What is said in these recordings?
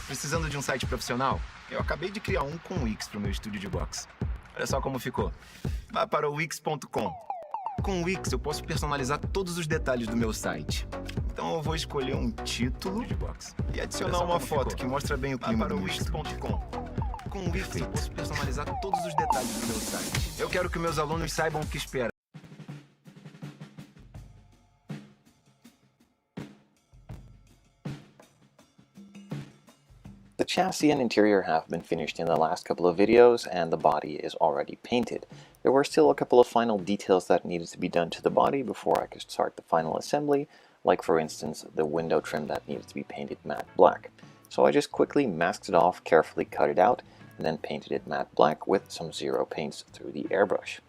Precisando de um site profissional? Eu acabei de criar um com o Wix para o meu estúdio de boxe. Olha só como ficou. Vá para o wix.com. Com o Wix eu posso personalizar todos os detalhes do meu site. Então eu vou escolher um título de boxe e adicionar uma foto que mostra bem o clima do wix.com. Com o Wix eu posso personalizar todos os detalhes do meu site. Eu quero que meus alunos saibam o que esperar. The chassis and interior have been finished in the last couple of videos, and the body is already painted. There were still a couple of final details that needed to be done to the body before I could start the final assembly, like for instance the window trim that needed to be painted matte black. So I just quickly masked it off, carefully cut it out, and then painted it matte black with some zero paints through the airbrush.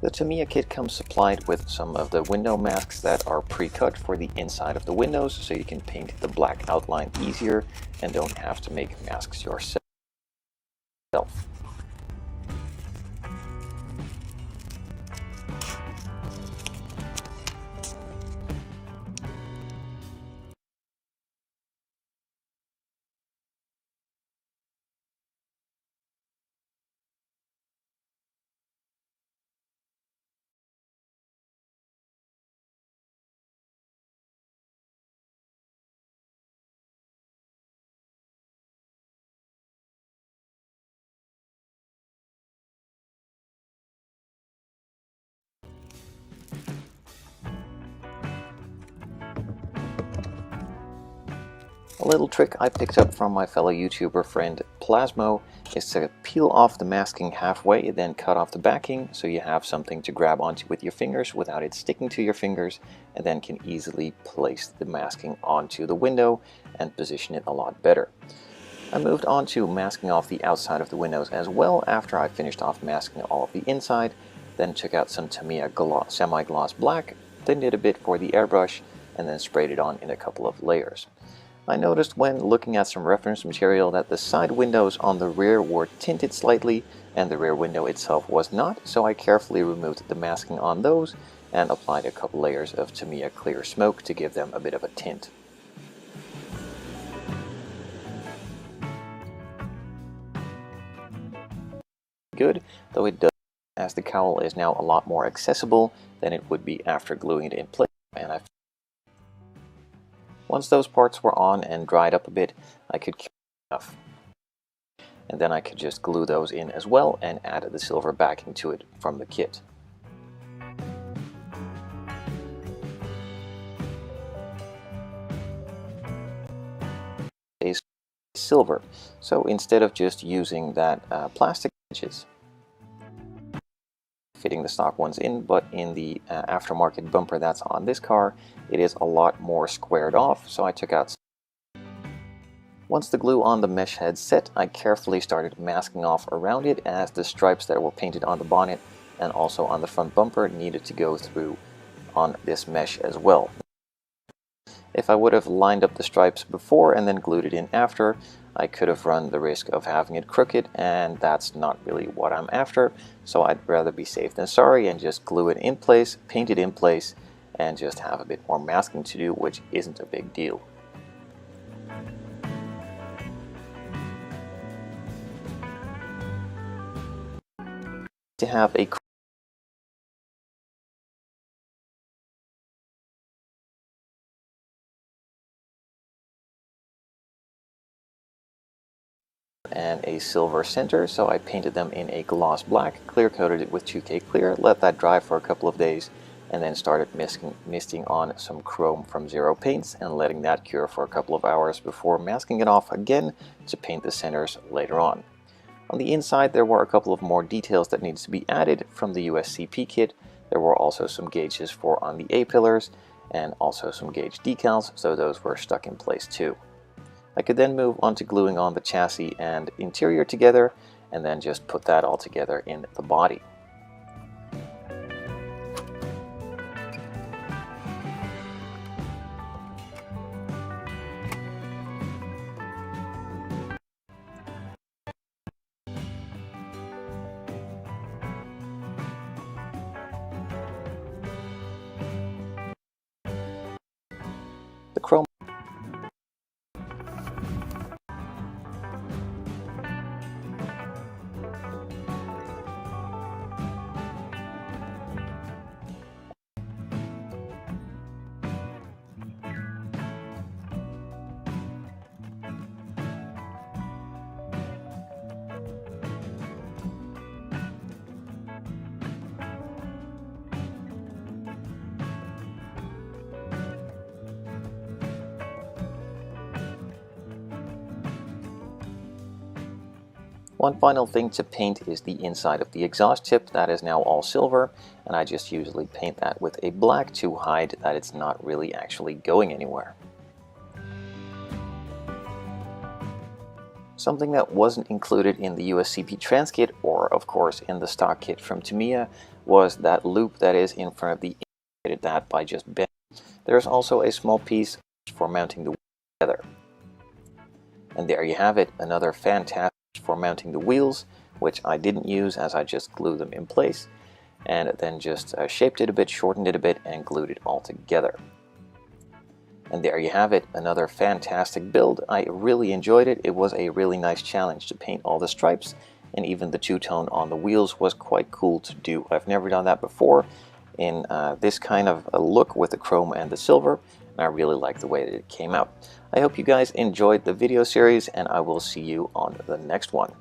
The Tamiya kit comes supplied with some of the window masks that are pre-cut for the inside of the windows, so you can paint the black outline easier and don't have to make masks yourself. A little trick I picked up from my fellow YouTuber friend Plasmo is to peel off the masking halfway, then cut off the backing so you have something to grab onto with your fingers without it sticking to your fingers, and then can easily place the masking onto the window and position it a lot better. I moved on to masking off the outside of the windows as well after I finished off masking all of the inside, then took out some Tamiya semi-gloss black, thinned it a bit for the airbrush, and then sprayed it on in a couple of layers. I noticed when looking at some reference material that the side windows on the rear were tinted slightly and the rear window itself was not, so I carefully removed the masking on those and applied a couple layers of Tamiya clear smoke to give them a bit of a tint. Good, though it does, as the cowl is now a lot more accessible than it would be after gluing it in place, and once those parts were on and dried up a bit, I could keep enough. And then I could just glue those in as well and add the silver backing to it from the kit. Is silver, so instead of just using that plastic edges, fitting the stock ones in, but in the aftermarket bumper that's on this car, it is a lot more squared off, so I took out. Once the glue on the mesh head set, I carefully started masking off around it, as the stripes that were painted on the bonnet and also on the front bumper needed to go through on this mesh as well. If I would have lined up the stripes before and then glued it in after, I could have run the risk of having it crooked, and that's not really what I'm after, so I'd rather be safe than sorry and just glue it in place, paint it in place, and just have a bit more masking to do, which isn't a big deal. To have a and a silver center, so I painted them in a gloss black, clear coated it with 2K clear, let that dry for a couple of days, and then started misting on some chrome from Zero Paints and letting that cure for a couple of hours before masking it off again to paint the centers later on. On the inside there were a couple of more details that needed to be added from the USCP kit. There were also some gauges for on the A-pillars and also some gauge decals, so those were stuck in place too. I could then move on to gluing on the chassis and interior together, and then just put that all together in the body. One final thing to paint is the inside of the exhaust tip. That is now all silver, and I just usually paint that with a black to hide that it's not really actually going anywhere. Something that wasn't included in the USCP Transkit, or of course in the stock kit from Tamiya, was that loop that is in front of the indicator that by just bending. There's also a small piece for mounting the wheels together. And there you have it, another fantastic for mounting the wheels, which I didn't use as I just glued them in place, and then just shaped it a bit, shortened it a bit, and glued it all together. And there you have it, another fantastic build. I really enjoyed it. It was a really nice challenge to paint all the stripes, and even the two-tone on the wheels was quite cool to do. I've never done that before in this kind of a look with the chrome and the silver, and I really like the way that it came out. I hope you guys enjoyed the video series, and I will see you on the next one.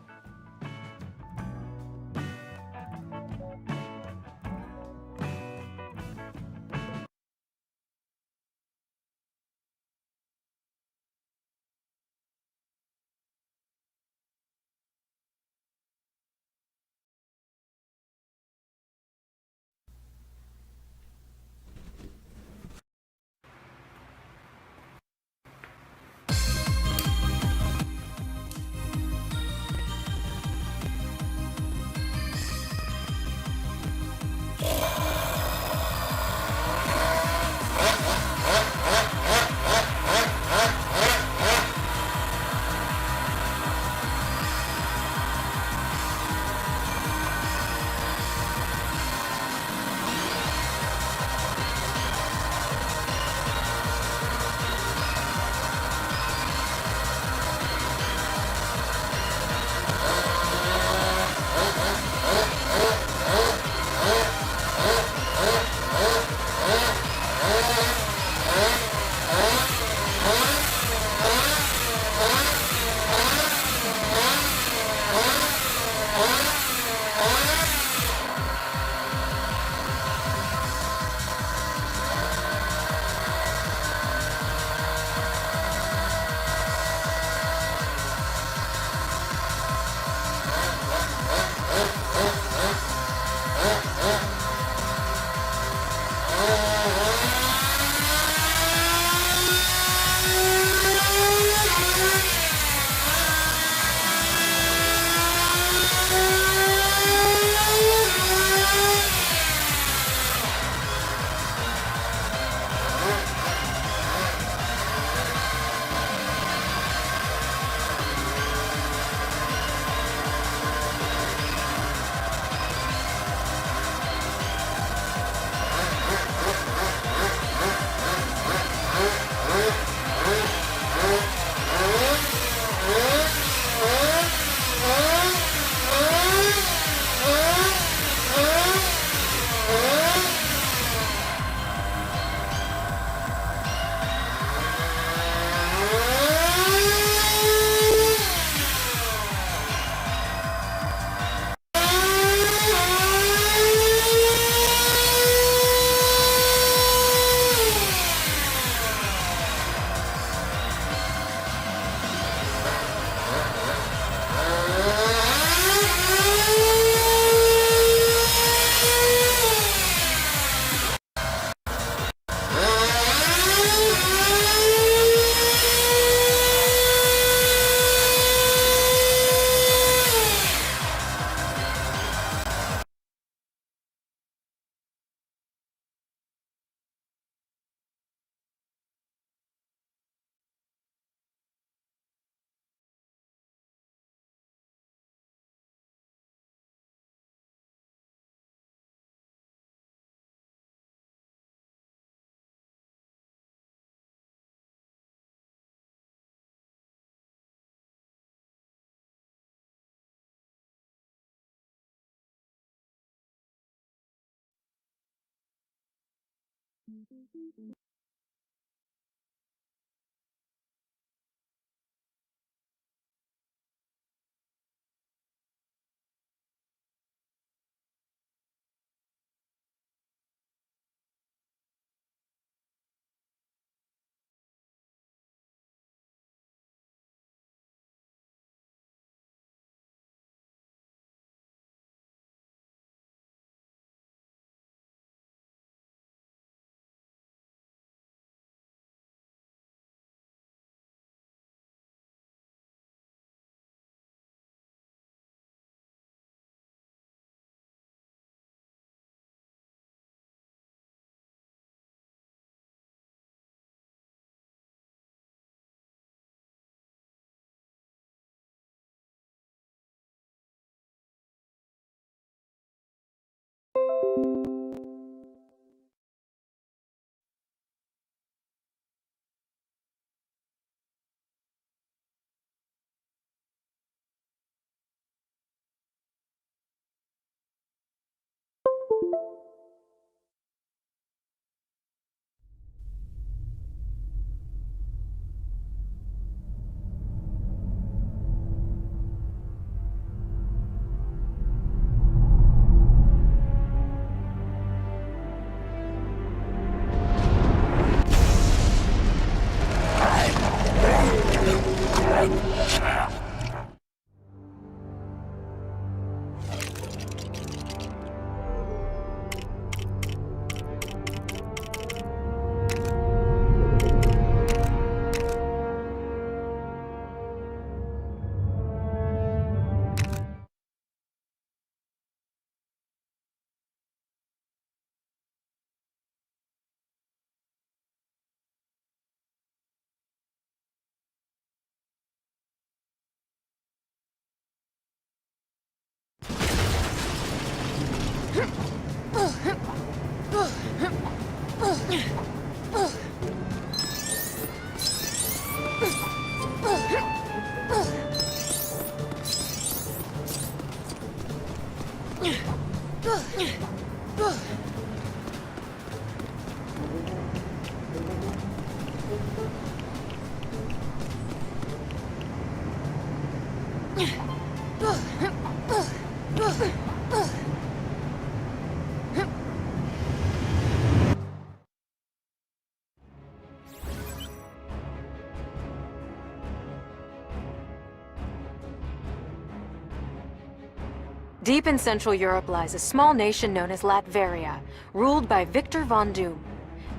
Deep in Central Europe lies a small nation known as Latveria, ruled by Victor von Doom.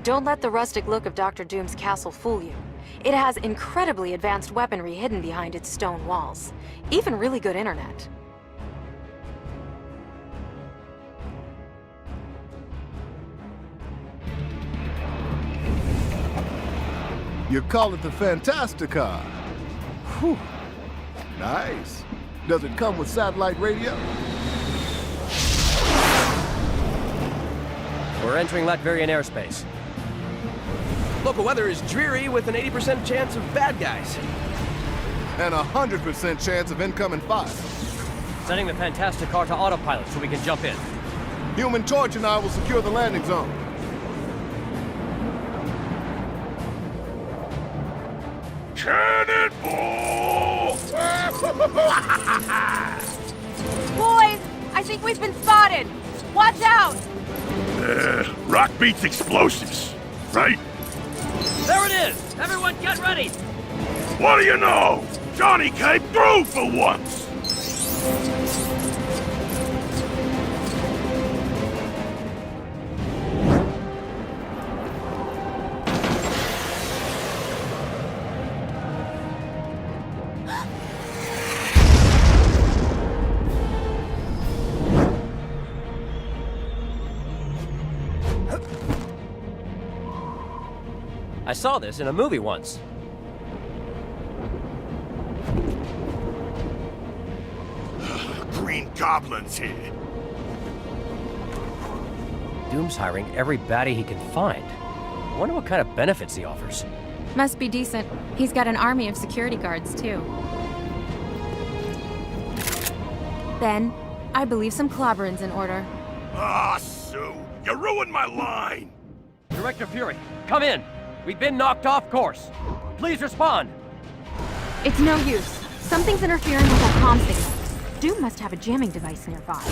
Don't let the rustic look of Dr. Doom's castle fool you. It has incredibly advanced weaponry hidden behind its stone walls. Even really good internet. You call it the Fantastica? Whew. Nice. Does it come with satellite radio? We're entering Latvian airspace. Local weather is dreary with an 80% chance of bad guys. And 100% chance of incoming fire. Setting the Fantastic car to autopilot so we can jump in. Human Torch and I will secure the landing zone. Cannonball! Boys, I think we've been spotted. Watch out! Rock beats explosives, right? There it is! Everyone get ready! What do you know? Johnny came through for once! I saw this in a movie once. Green Goblin's here. Doom's hiring every baddie he can find. I wonder what kind of benefits he offers. Must be decent. He's got an army of security guards, too. Ben, I believe some clobbering's in order. Ah, Sue, you ruined my line! Director Fury, come in! We've been knocked off course. Please respond! It's no use. Something's interfering with our comm signal. Doom must have a jamming device nearby.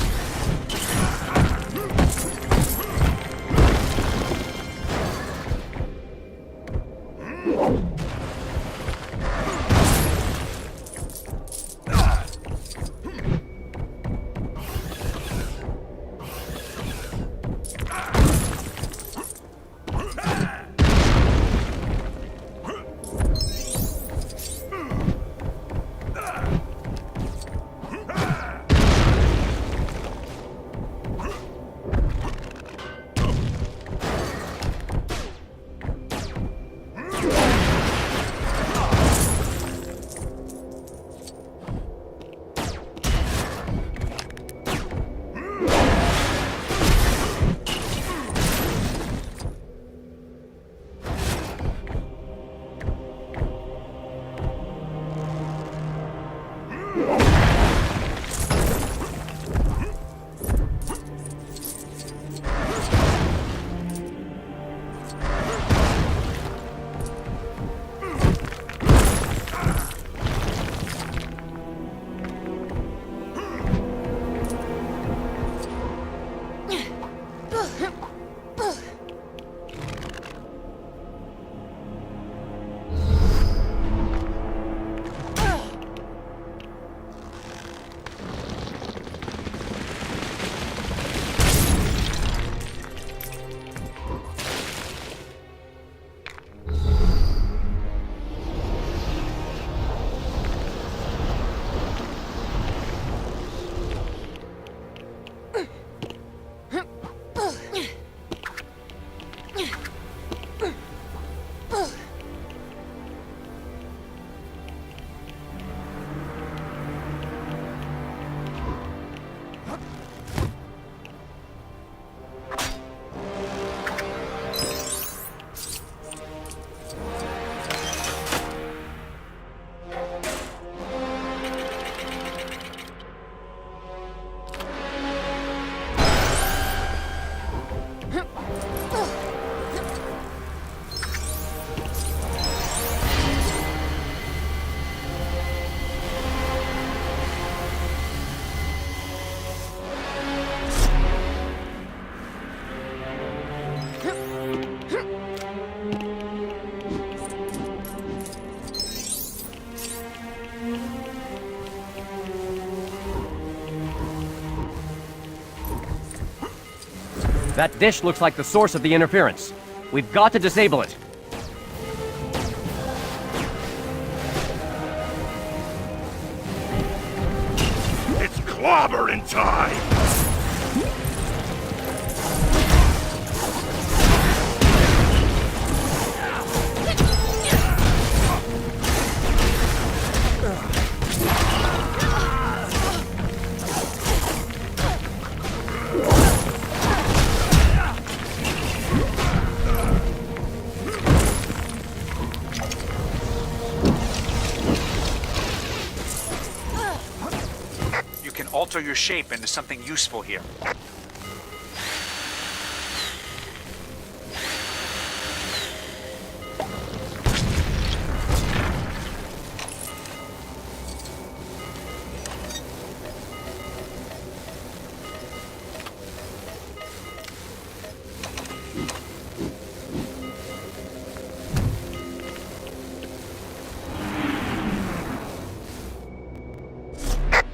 That dish looks like the source of the interference. We've got to disable it. It's clobbering time! Alter your shape into something useful here.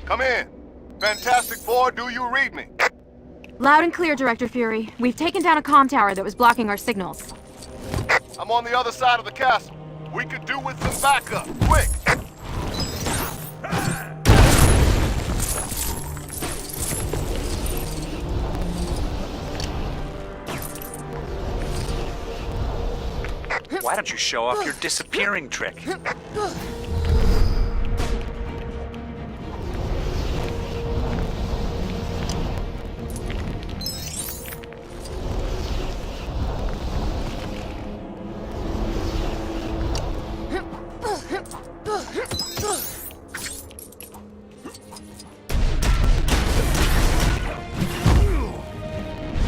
Come in. Fantastic Four, do you read me? Loud and clear, Director Fury. We've taken down a comm tower that was blocking our signals. I'm on the other side of the castle. We could do with some backup, quick! Why don't you show off your disappearing trick?